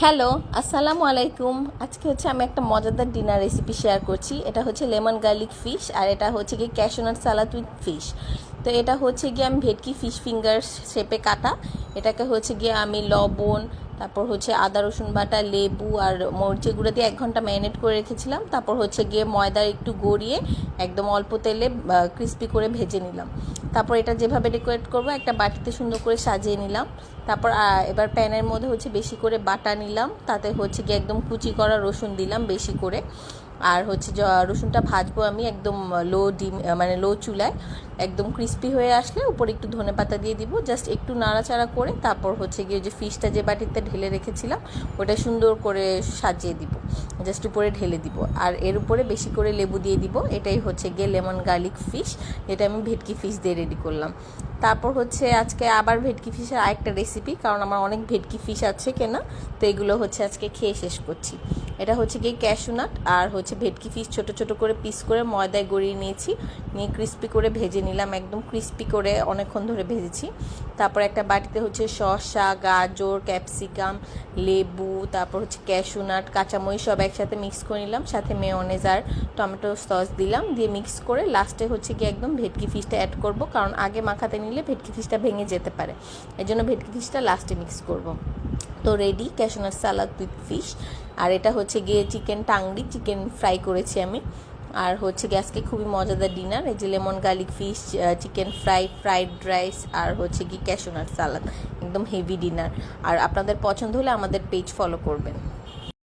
Hello, আসসালামু আলাইকুম। আজকে হচ্ছে আমি একটা মজাদার ডিনার রেসিপি শেয়ার করছি। এটা হচ্ছে লেমন গার্লিক ফিশ, আর এটা হচ্ছে গিয়ে ক্যাশনাট সালাদ উইথ ফিশ। তো এটা হচ্ছে গিয়ে আমি ভেটকি ফিশ ফিঙ্গার শেপে কাটা। এটাকে হচ্ছে গিয়ে আমি লবণ, তারপর হচ্ছে আদা রসুন বাটা, লেবু আর মরিচের গুঁড়ো দিয়ে 1 ঘন্টা ম্যারিনেট করে রেখেছিলাম। তারপর হচ্ছে গিয়ে ময়দা একটু গড়িয়ে একদম অল্প তেলে ক্রিস্পি করে ভেজে নিলাম। তারপর এটা যেভাবে ডেকোরেট করবো, একটা বাটিতে সুন্দর করে সাজিয়ে নিলাম। তারপর এবার প্যানের মধ্যে হচ্ছে বেশি করে বাটা নিলাম, তাতে হচ্ছে গিয়ে একদম কুচি করা রসুন দিলাম বেশি করে। আর হচ্ছে রসুনটা ভাজবো আমি একদম লো চুলায়। একদম ক্রিস্পি হয়ে আসলে উপরে একটু ধনেপাতা দিয়ে দিব, জাস্ট একটু নাড়াচাড়া করে তারপর হচ্ছে গিয়ে যে ফিশটা যে বাটিতে ঢেলে রেখেছিলাম ওটা সুন্দর করে সাজিয়ে দিব, জাস্ট উপরে ঢেলে দিব। আর এর উপরে বেশি করে লেবু দিয়ে দিব। এটাই হচ্ছে গিয়ে লেমন গার্লিক ফিশ, যেটা আমি ভেটকি ফিশ দিয়ে রেডি করলাম। তারপর হচ্ছে আজকে আবার ভেটকি ফিশের আরেকটা রেসিপি, কারণ আমার অনেক ভেটকি ফিশ আছে কেনা, তো এগুলো হচ্ছে আজকে খেয়ে শেষ করছি। এটা হচ্ছে গিয়ে ক্যাশনাট আর হচ্ছে ভেটকি ফিশ ছোট ছোট করে পিস করে ময়দায় গড়িয়ে নিয়েছি, নিয়ে ক্রিস্পি করে ভেজে নিলাম, একদম ক্রিস্পি করে অনেকক্ষণ ধরে ভেজেছি। তারপর একটা বাটিতে হচ্ছে শসা, গাজর, ক্যাপসিকাম, লেবু, তারপর হচ্ছে ক্যাশনাট, কাঁচামরিচ সব একসাথে মিক্স করে নিলাম, সাথে মেয়োনেজ আর টমেটো সস দিলাম, দিয়ে মিক্স করে লাস্টে হচ্ছে গিয়ে একদম ভেটকি ফিশটা অ্যাড করব, কারণ আগে মাখাতে নিলে ভেটকি ফিশটা ভেঙে যেতে পারে, এই জন্য ভেটকি ফিশটা লাস্টে মিক্স করব। তো ready cashewnut salad with fish. আর এটা হচ্ছে গিয়ে চিকেন টাংড়ি, চিকেন ফ্রাই করেছি আমি। আর হচ্ছে গিয়ে আজকে খুবই মজাদার ডিনার, এই যে lemon garlic fish, chicken fry, fried rice আর হচ্ছে গিয়ে ক্যাশনাট সালাদ, একদম হেভি ডিনার। আর আপনাদের পছন্দ হলে আমাদের পেজ ফলো করবেন।